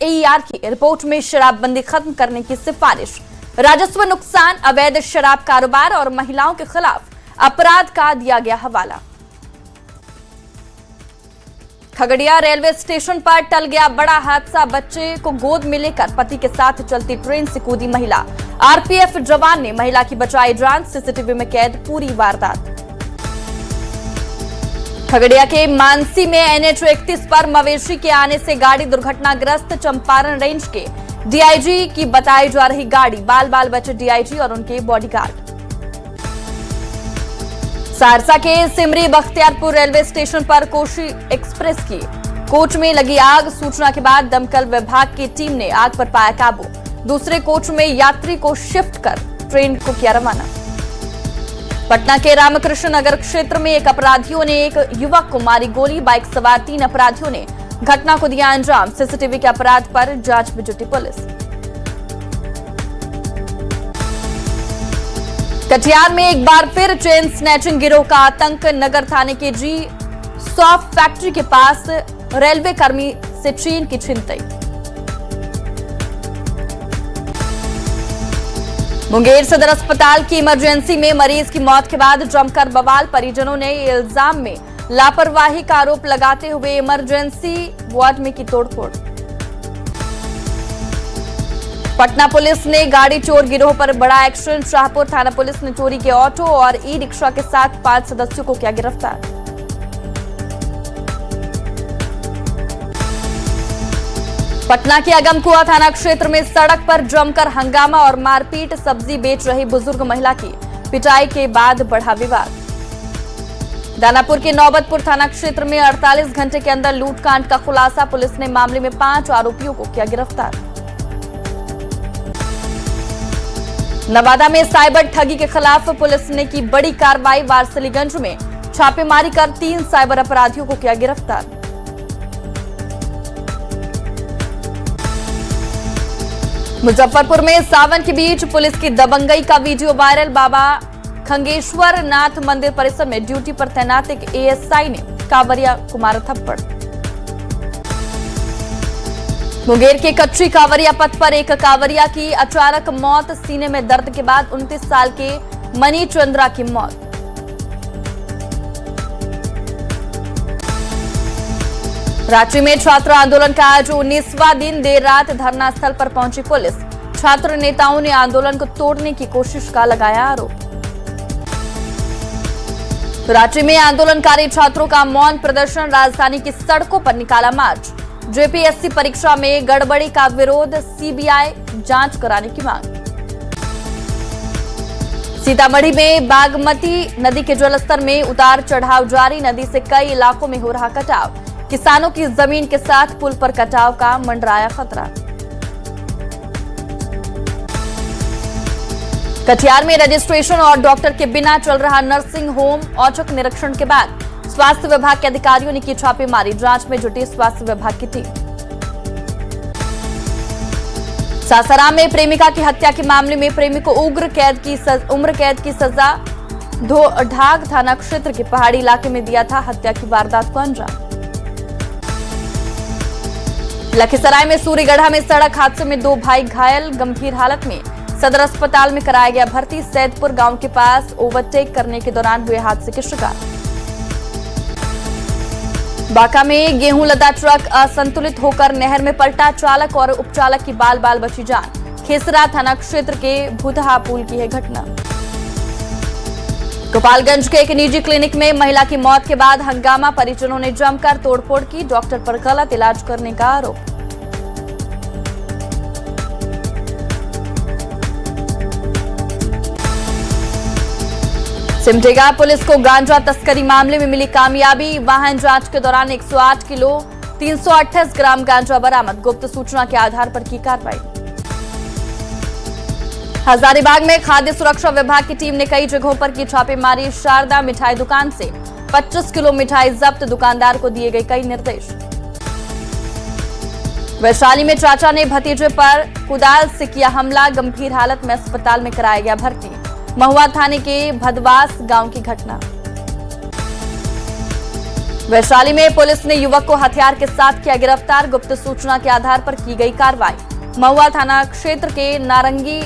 एईआर की रिपोर्ट में शराबबंदी खत्म करने की सिफारिश, राजस्व नुकसान, अवैध शराब कारोबार और महिलाओं के खिलाफ अपराध का दिया गया हवाला। खगड़िया रेलवे स्टेशन पर टल गया बड़ा हादसा, बच्चे को गोद में लेकर पति के साथ चलती ट्रेन से कूदी महिला, आरपीएफ जवान ने महिला की बचाई जान, सीसीटीवी में कैद पूरी वारदात। खगड़िया के मानसी में एनएच 31 पर मवेशी के आने से गाड़ी दुर्घटनाग्रस्त, चंपारण रेंज के डीआईजी की बताई जा रही गाड़ी, बाल बाल बचे डीआईजी और उनके बॉडीगार्ड। सहरसा के सिमरी बख्तियारपुर रेलवे स्टेशन पर कोशी एक्सप्रेस की कोच में लगी आग, सूचना के बाद दमकल विभाग की टीम ने आग पर पाया काबू, दूसरे कोच में यात्री को शिफ्ट कर ट्रेन को किया रवाना। पटना के रामकृष्ण नगर क्षेत्र में एक अपराधियों ने एक युवक को मारी गोली, बाइक सवार 3 अपराधियों ने घटना को दिया अंजाम, सीसीटीवी के अपराध पर जांच में जुटी पुलिस। कटिहार में एक बार फिर चेन स्नैचिंग गिरोह का आतंक, नगर थाने के जी सॉफ्ट फैक्ट्री के पास रेलवे कर्मी से चेन की छिनतई। मुंगेर सदर अस्पताल की इमरजेंसी में मरीज की मौत के बाद जमकर बवाल, परिजनों ने इल्जाम में लापरवाही का आरोप लगाते हुए इमरजेंसी वार्ड में की तोड़फोड़। पटना पुलिस ने गाड़ी चोर गिरोह पर बड़ा एक्शन, शाहपुर थाना पुलिस ने चोरी के ऑटो और ई रिक्शा के साथ 5 सदस्यों को किया गिरफ्तार। पटना के अगमकुआ थाना क्षेत्र में सड़क पर जमकर हंगामा और मारपीट, सब्जी बेच रही बुजुर्ग महिला की पिटाई के बाद बढ़ा विवाद। दानापुर के नौबतपुर थाना क्षेत्र में 48 घंटे के अंदर लूटकांड का खुलासा, पुलिस ने मामले में 5 आरोपियों को किया गिरफ्तार। नवादा में साइबर ठगी के खिलाफ पुलिस ने की बड़ी कार्रवाई, वारसलीगंज में छापेमारी कर 3 साइबर अपराधियों को किया गिरफ्तार। मुजफ्फरपुर में सावन के बीच पुलिस की दबंगई का वीडियो वायरल, बाबा खंगेश्वर नाथ मंदिर परिसर में ड्यूटी पर तैनात एक एएसआई ने कांवरिया को मारा थप्पड़। मुंगेर के कच्ची कांवरिया पथ पर एक कांवरिया की अचानक मौत, सीने में दर्द के बाद 29 साल के मनी चंद्रा की मौत। रांची में छात्र आंदोलन का आज 19वां दिन, देर रात धरना स्थल पर पहुंची पुलिस, छात्र नेताओं ने आंदोलन को तोड़ने की कोशिश का लगाया आरोप। रांची में आंदोलनकारी छात्रों का मौन प्रदर्शन, राजधानी की सड़कों पर निकाला मार्च, जेपीएससी परीक्षा में गड़बड़ी का विरोध, सीबीआई जांच कराने की मांग। सीतामढ़ी में बागमती नदी के जलस्तर में उतार चढ़ाव जारी, नदी से कई इलाकों में हो रहा कटाव, किसानों की जमीन के साथ पुल पर कटाव का मंडराया खतरा। कटिहार में रजिस्ट्रेशन और डॉक्टर के बिना चल रहा नर्सिंग होम, औचक निरीक्षण के बाद स्वास्थ्य विभाग के अधिकारियों ने की छापेमारी, जांच में जुटी स्वास्थ्य विभाग की टीम। सासाराम में प्रेमिका की हत्या के मामले में प्रेमी को उम्र कैद की सजा, ढाग थाना क्षेत्र के पहाड़ी इलाके में दिया था हत्या की वारदात को अंजाम। लखीसराय में सूरीगढ़ा में सड़क हादसे में 2 भाई घायल, गंभीर हालत में सदर अस्पताल में कराया गया भर्ती, सैदपुर गांव के पास ओवरटेक करने के दौरान हुए हादसे के शिकार। बांका में गेहूं लदा ट्रक असंतुलित होकर नहर में पलटा, चालक और उपचालक की बाल बाल बची जान, खेसरा थाना क्षेत्र के भूतहा पुल की है घटना। गोपालगंज के एक निजी क्लिनिक में महिला की मौत के बाद हंगामा, परिजनों ने जमकर तोड़फोड़ की, डॉक्टर पर गलत इलाज करने का आरोप। सिमडेगा पुलिस को गांजा तस्करी मामले में मिली कामयाबी, वाहन जांच के दौरान 108 किलो 328 ग्राम गांजा बरामद, गुप्त सूचना के आधार पर की कार्रवाई। हजारीबाग में खाद्य सुरक्षा विभाग की टीम ने कई जगहों पर की छापेमारी, शारदा मिठाई दुकान से 25 किलो मिठाई जब्त, दुकानदार को दिए गए कई निर्देश। वैशाली में चाचा ने भतीजे पर कुदाल से किया हमला, गंभीर हालत में अस्पताल में कराया गया भर्ती। महुआ थाने के भदवास गांव की घटना। वैशाली में पुलिस ने युवक को हथियार के साथ किया गिरफ्तार। गुप्त सूचना के आधार पर की गई कार्रवाई। महुआ थाना क्षेत्र के नारंगी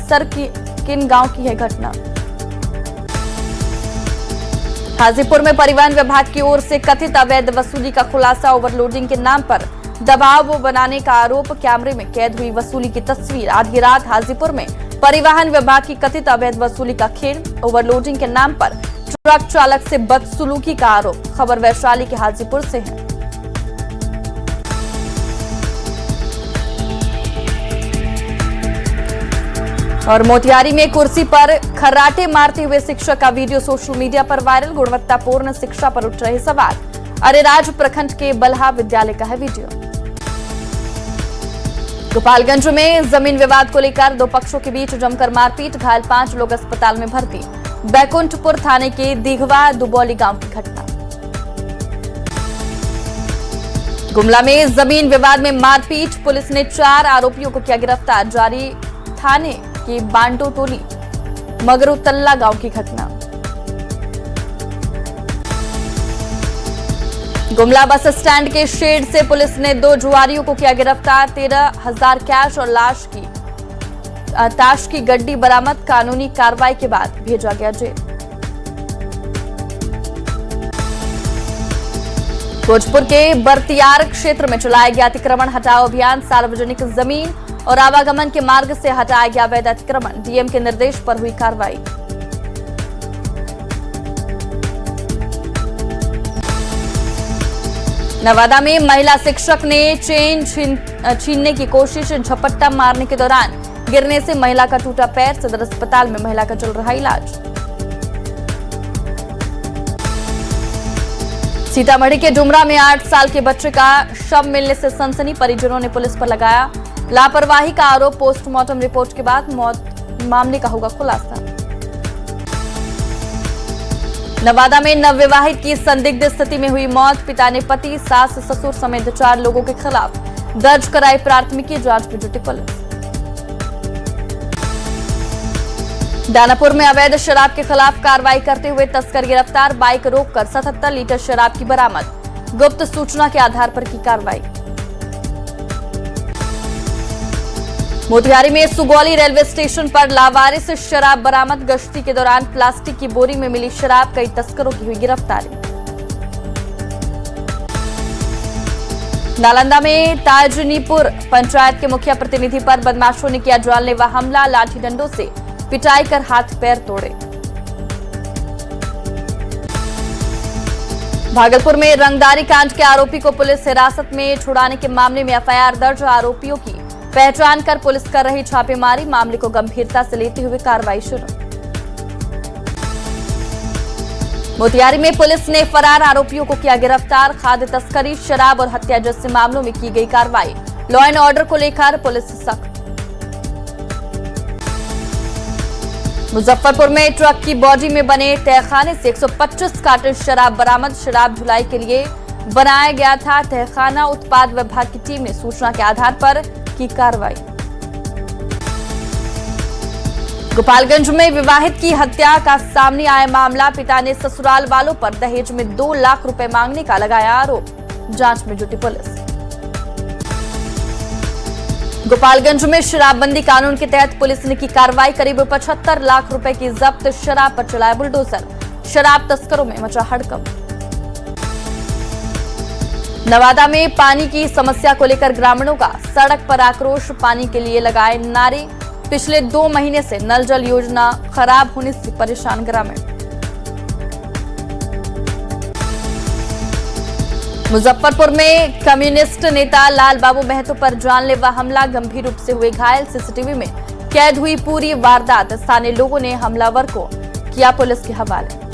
सरकिन गांव की है घटना। हाजीपुर में परिवहन विभाग की ओर से कथित अवैध वसूली का खुलासा। ओवरलोडिंग के नाम पर दबाव बनाने का आरोप। कैमरे में कैद हुई वसूली की तस्वीर। आधी रात हाजीपुर में परिवहन विभाग की कथित अवैध वसूली का खेल। ओवरलोडिंग के नाम पर ट्रक चालक से बदसलूकी का आरोप। खबर वैशाली के हाजीपुर से है। और मोतिहारी में कुर्सी पर खर्राटे मारते हुए शिक्षक का वीडियो सोशल मीडिया पर वायरल। गुणवत्तापूर्ण शिक्षा पर उठ रहे सवाल। अरेराज प्रखंड के बल्हा विद्यालय का है वीडियो। गोपालगंज में जमीन विवाद को लेकर दो पक्षों के बीच जमकर मारपीट। घायल 5 लोग अस्पताल में भर्ती। बैकुंठपुर थाने के दिघवा दुबौली गांव की घटना। गुमला में जमीन विवाद में मारपीट। पुलिस ने 4 आरोपियों को किया गिरफ्तार। जारी थाने की बांटो टोली मगरुतल्ला गांव की घटना। गुमला बस स्टैंड के शेड से पुलिस ने 2 जुआरियों को किया गिरफ्तार। 13,000 कैश और ताश की गड्डी बरामद। कानूनी कार्रवाई के बाद भेजा गया जेल। भोजपुर के बर्तियार क्षेत्र में चलाया गया अतिक्रमण हटाओ अभियान। सार्वजनिक जमीन और आवागमन के मार्ग से हटाया गया अवैध अतिक्रमण। डीएम के निर्देश पर हुई कार्रवाई। नवादा में महिला शिक्षक ने चेन छीनने की कोशिश। झपट्टा मारने के दौरान गिरने से महिला का टूटा पैर। सदर अस्पताल में महिला का चल रहा इलाज। सीतामढ़ी के डुमरा में 8 साल के बच्चे का शव मिलने से सनसनी। परिजनों ने पुलिस पर लगाया लापरवाही का आरोप। पोस्टमार्टम रिपोर्ट के बाद मामले का होगा खुलासा। नवादा में नवविवाहित की संदिग्ध स्थिति में हुई मौत। पिता ने पति, सास, ससुर समेत 4 लोगों के खिलाफ दर्ज कराई प्राथमिकी। जांच में जुटी पुलिस। दानापुर में अवैध शराब के खिलाफ कार्रवाई करते हुए तस्कर गिरफ्तार। बाइक रोककर 77 लीटर शराब की बरामद। गुप्त सूचना के आधार पर की कार्रवाई। मोतिहारी में सुगौली रेलवे स्टेशन पर लावारिस शराब बरामद। गश्ती के दौरान प्लास्टिक की बोरी में मिली शराब। कई तस्करों की हुई गिरफ्तारी। नालंदा में ताजनीपुर पंचायत के मुखिया प्रतिनिधि पर बदमाशों ने किया जानलेवा हमला। लाठी डंडों से पिटाई कर हाथ पैर तोड़े। भागलपुर में रंगदारी कांड के आरोपी को पुलिस हिरासत में छुड़ाने के मामले में एफआईआर दर्ज। आरोपियों की पहचान कर पुलिस कर रही छापेमारी। मामले को गंभीरता से लेते हुए कार्रवाई शुरू। मोतिहारी में पुलिस ने फरार आरोपियों को किया गिरफ्तार। खाद्य तस्करी, शराब और हत्या जैसे मामलों में की गई कार्रवाई। लॉ एंड ऑर्डर को लेकर पुलिस सख्त। मुजफ्फरपुर में ट्रक की बॉडी में बने तहखाने से 125 कार्टन शराब बरामद। शराब ढुलाई के लिए बनाया गया था तहखाना। उत्पाद विभाग की टीम ने सूचना के आधार पर की कार्रवाई। गोपालगंज में विवाहित की हत्या का सामने आया मामला। पिता ने ससुराल वालों पर दहेज में 2 लाख रुपए मांगने का लगाया आरोप। जांच में जुटी पुलिस। गोपालगंज में शराबबंदी कानून के तहत पुलिस ने की कार्रवाई। करीब 75 लाख रुपए की जब्त शराब पर चलाया बुलडोजर। शराब तस्करों में मचा हड़कंप। नवादा में पानी की समस्या को लेकर ग्रामीणों का सड़क पर आक्रोश। पानी के लिए लगाए नारे। पिछले 2 महीने से नल जल योजना खराब होने से परेशान ग्रामीण। मुजफ्फरपुर में कम्युनिस्ट नेता लाल बाबू महतो पर जानलेवा हमला। गंभीर रूप से हुए घायल। सीसीटीवी में कैद हुई पूरी वारदात। स्थानीय लोगों ने हमलावर को किया पुलिस के हवाले।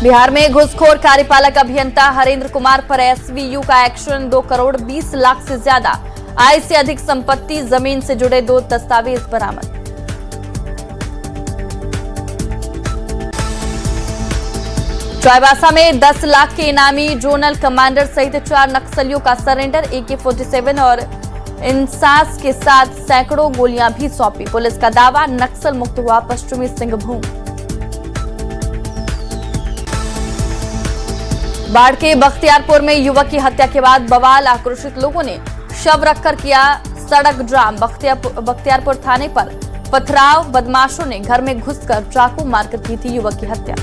बिहार में घूसखोर कार्यपालक अभियंता हरेंद्र कुमार पर एसवीयू का एक्शन। 2 करोड़ 20 लाख से ज्यादा आय से अधिक संपत्ति। जमीन से जुड़े 2 दस्तावेज बरामद। चाईबासा में 10 लाख के इनामी जोनल कमांडर सहित 4 नक्सलियों का सरेंडर। AK-47 और इंसास के साथ सैकड़ों गोलियां भी सौंपी। पुलिस का दावा, नक्सल मुक्त हुआ पश्चिमी सिंहभूम। बाढ़ के बख्तियारपुर में युवक की हत्या के बाद बवाल, आक्रोशित लोगों ने शव रखकर किया सड़क जाम। बख्तियारपुर थाने पर पथराव, बदमाशों ने घर में घुसकर चाकू मारकर की थी युवक की हत्या।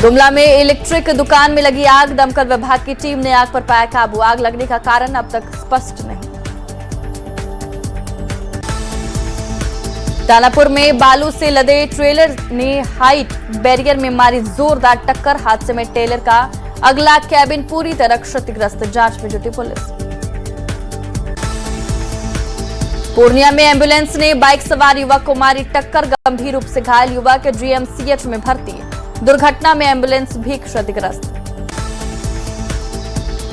गुमला में इलेक्ट्रिक दुकान में लगी आग, दमकल विभाग की टीम ने आग पर पाया काबू। आग लगने का कारण अब तक स्पष्ट नहीं। दानापुर में बालू से लदे ट्रेलर ने हाइट बैरियर में मारी जोरदार टक्कर। हादसे में ट्रेलर का अगला कैबिन पूरी तरह क्षतिग्रस्त, जांच में जुटी पुलिस। पूर्णिया में एम्बुलेंस ने बाइक सवार युवक को मारी टक्कर, गंभीर रूप से घायल युवक जीएमसीएच में भर्ती। दुर्घटना में एम्बुलेंस भी क्षतिग्रस्त।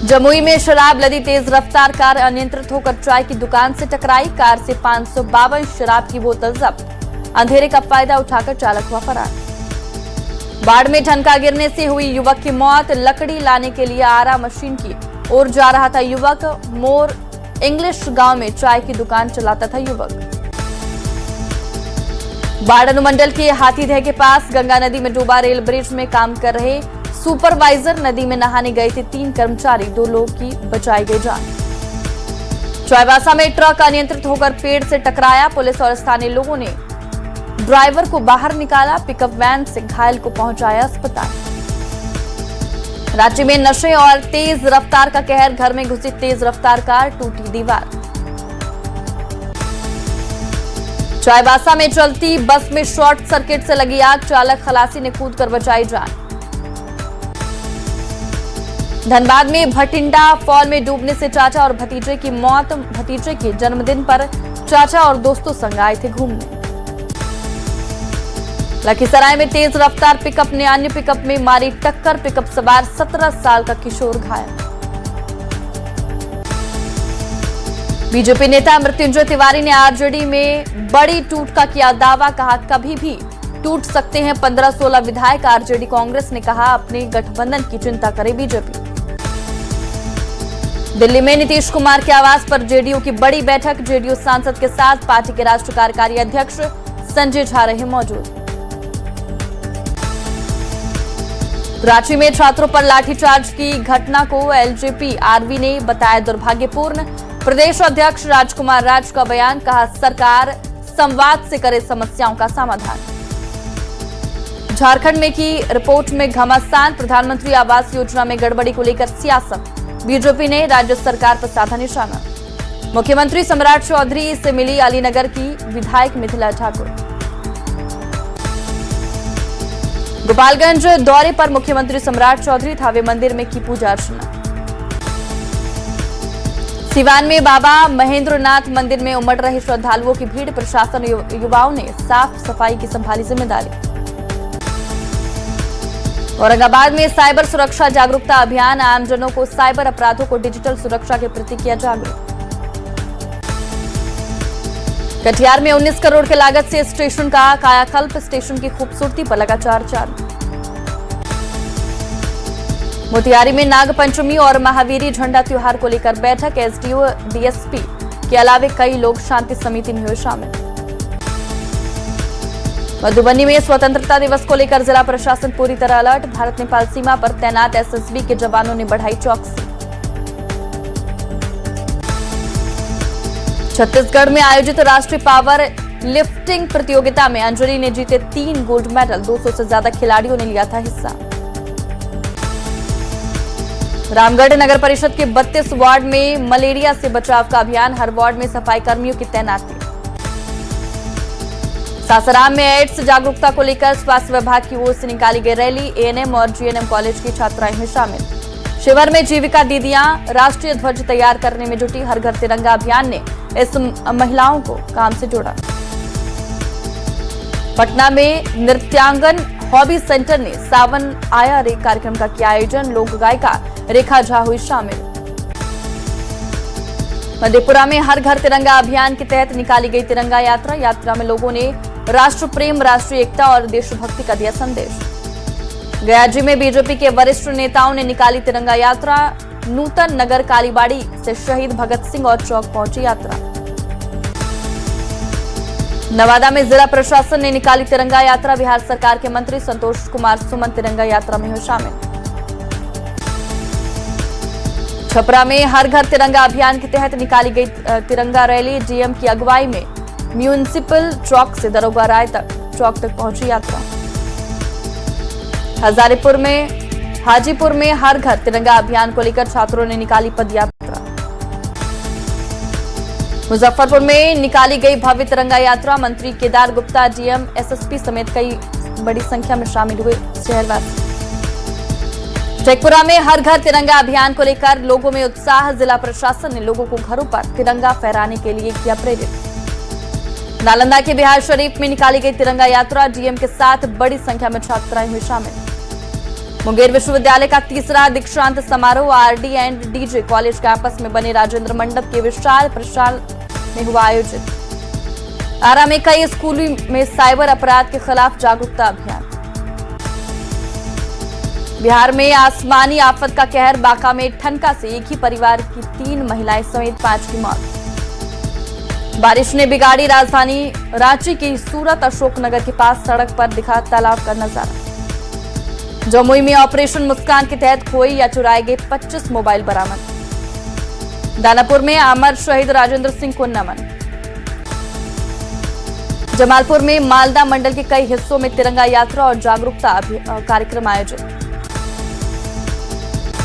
जमुई में शराब लदी तेज रफ्तार कार अनियंत्रित होकर चाय की दुकान से टकराई। कार से 552 शराब की बोतल जब्त। अंधेरे का फायदा उठाकर चालक हुआ फरार। बाढ़ में ठनका गिरने से हुई युवक की मौत। लकड़ी लाने के लिए आरा मशीन की ओर जा रहा था युवक। मोर इंग्लिश गांव में चाय की दुकान चलाता था युवक। बाढ़ अनुमंडल के हाथीदह के पास गंगा नदी में डूबा रेल ब्रिज में काम कर रहे सुपरवाइजर नदी में नहाने गए थे 3 कर्मचारी, 2 लोग की बचाई गई जान। चाईबासा में ट्रक अनियंत्रित होकर पेड़ से टकराया। पुलिस और स्थानीय लोगों ने ड्राइवर को बाहर निकाला। पिकअप वैन से घायल को पहुंचाया अस्पताल। रांची में नशे और तेज रफ्तार का कहर, घर में घुसी तेज रफ्तार कार, टूटी दीवार। चाईबासा में चलती बस में शॉर्ट सर्किट से लगी आग, चालक खलासी ने कूदकर बचाई जान। धनबाद में भटिंडा फॉल में डूबने से चाचा और भतीजे की मौत। भतीजे के जन्मदिन पर चाचा और दोस्तों संग आए थे घूमने। लखीसराय में तेज रफ्तार पिकअप ने अन्य पिकअप में मारी टक्कर, पिकअप सवार 17 साल का किशोर घायल। बीजेपी नेता मृत्युंजय तिवारी ने आरजेडी में बड़ी टूट का किया दावा, कहा कभी भी टूट सकते हैं 15-16 विधायक। आरजेडी कांग्रेस ने कहा अपने गठबंधन की चिंता करे बीजेपी। दिल्ली में नीतीश कुमार के आवास पर जेडीयू की बड़ी बैठक, जेडीयू सांसद के साथ पार्टी के राष्ट्रीय कार्यकारी अध्यक्ष संजय झा रहे मौजूद। रांची में छात्रों पर लाठीचार्ज की घटना को एलजेपी आरवी ने बताया दुर्भाग्यपूर्ण। प्रदेश अध्यक्ष राजकुमार राज का बयान, कहा सरकार संवाद से करे समस्याओं का समाधान। झारखंड में की रिपोर्ट में घमासान, प्रधानमंत्री आवास योजना में गड़बड़ी को लेकर सियासत। बीजेपी ने राज्य सरकार पर साधा निशाना। मुख्यमंत्री सम्राट चौधरी से मिली अलीनगर की विधायक मिथिला ठाकुर। गोपालगंज दौरे पर मुख्यमंत्री सम्राट चौधरी, थावे मंदिर में की पूजा अर्चना। सिवान में बाबा महेंद्रनाथ मंदिर में उमड़ रहे श्रद्धालुओं की भीड़, प्रशासन युवाओं ने साफ सफाई की संभाली जिम्मेदारी। औरंगाबाद में साइबर सुरक्षा जागरूकता अभियान, आमजनों को साइबर अपराधों को डिजिटल सुरक्षा के प्रति किया जागरूक। कटिहार में 19 करोड़ की लागत से स्टेशन का कायाकल्प, स्टेशन की खूबसूरती पर लगा चार। मोतिहारी में नाग पंचमी और महावीरी झंडा त्योहार को लेकर बैठक, एसडीओ डीएसपी के अलावे कई लोग शांति समिति में हुए शामिल। मधुबनी में स्वतंत्रता दिवस को लेकर जिला प्रशासन पूरी तरह अलर्ट, भारत नेपाल सीमा पर तैनात एसएसबी के जवानों ने बढ़ाई चौकसी। छत्तीसगढ़ में आयोजित राष्ट्रीय पावर लिफ्टिंग प्रतियोगिता में अंजलि ने जीते 3 गोल्ड मेडल, 200 से ज्यादा खिलाड़ियों ने लिया था हिस्सा। रामगढ़ नगर परिषद के 32 वार्ड में मलेरिया से बचाव का अभियान, हर वार्ड में सफाई कर्मियों की तैनाती। सासाराम में एड्स जागरूकता को लेकर स्वास्थ्य विभाग की ओर से निकाली गई रैली, एएनएम और जीएनएम कॉलेज की छात्राएं हुई शामिल। शिविर में जीविका दीदियां राष्ट्रीय ध्वज तैयार करने में जुटी, हर घर तिरंगा अभियान ने इस महिलाओं को काम से जोड़ा। पटना में नृत्यांगन हॉबी सेंटर ने सावन आया रे कार्यक्रम का किया आयोजन, लोक गायिका रेखा झा हुई शामिल। मधेपुरा में हर घर तिरंगा अभियान के तहत निकाली गई तिरंगा यात्रा, यात्रा में लोगों ने राष्ट्र प्रेम, राष्ट्रीय एकता और देशभक्ति का दिया संदेश। गयाजी में बीजेपी के वरिष्ठ नेताओं ने निकाली तिरंगा यात्रा, नूतन नगर कालीबाड़ी से शहीद भगत सिंह और चौक पहुंची यात्रा। नवादा में जिला प्रशासन ने निकाली तिरंगा यात्रा। बिहार सरकार के मंत्री संतोष कुमार सुमन तिरंगा यात्रा में हुए शामिल। छपरा में हर घर तिरंगा अभियान के तहत निकाली गई तिरंगा रैली। डीएम की अगुवाई में म्यूनिसिपल चौक से दरोगा राय चौक तक पहुंची यात्रा। हाजीपुर में हर घर तिरंगा अभियान को लेकर छात्रों ने निकाली पदयात्रा। मुजफ्फरपुर में निकाली गई भव्य तिरंगा यात्रा। मंत्री केदार गुप्ता, डीएम, एसएसपी समेत कई बड़ी संख्या में शामिल हुए शहरवासी। शेखपुरा में हर घर तिरंगा अभियान को लेकर लोगों में उत्साह। जिला प्रशासन ने लोगों को घरों पर तिरंगा फहराने के लिए किया प्रेरित। नालंदा के बिहार शरीफ में निकाली गई तिरंगा यात्रा। डीएम के साथ बड़ी संख्या में छात्राएं हुई शामिल। मुंगेर विश्वविद्यालय का तीसरा दीक्षांत समारोह RD and DJ college campus में बने राजेंद्र मंडप के विशाल परिसर में हुआ आयोजित। आरा में कई स्कूलों में साइबर अपराध के खिलाफ जागरूकता अभियान। बिहार में आसमानी आफत का कहर। बांका में ठनका से एक ही परिवार की 3 महिलाएं समेत 5 की मौत। बारिश ने बिगाड़ी राजधानी रांची की सूरत अशोकनगर के पास सड़क पर दिखा तालाब का नजारा। जमुई में ऑपरेशन मुस्कान के तहत खोए या चुराए गए 25 मोबाइल बरामद। दानापुर में अमर शहीद राजेंद्र सिंह को नमन। जमालपुर में मालदा मंडल के कई हिस्सों में तिरंगा यात्रा और जागरूकता कार्यक्रम आयोजित।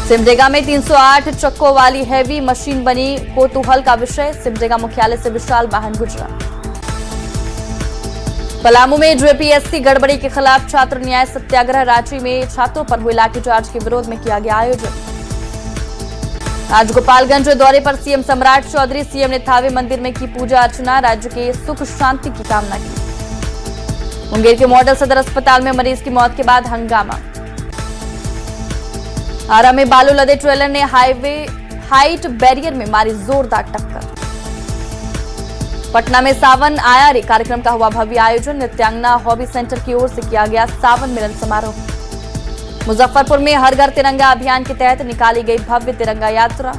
सिमडेगा में 308 चक्कों वाली हैवी मशीन बनी, कौतूहल का विषय। सिमडेगा मुख्यालय से विशाल वाहन गुजरा। पलामू में जेपीएससी गड़बड़ी के खिलाफ छात्र न्याय सत्याग्रह। रांची में छात्रों पर हुए लाठीचार्ज के विरोध में किया गया आयोजन। आज गोपालगंज दौरे पर सीएम सम्राट चौधरी। सीएम ने थावे मंदिर में की पूजा अर्चना। राज्य के सुख शांति की कामना की। मुंगेर के मॉडल सदर अस्पताल में मरीज की मौत के बाद हंगामा। आरा में बालू लदे ट्रेलर ने हाईवे हाइट बैरियर में मारी जोरदार टक्कर। पटना में सावन आया रे कार्यक्रम का हुआ भव्य आयोजन। नृत्यांगना हॉबी सेंटर की ओर से किया गया सावन मिलन समारोह। मुजफ्फरपुर में हर घर तिरंगा अभियान के तहत निकाली गई भव्य तिरंगा यात्रा।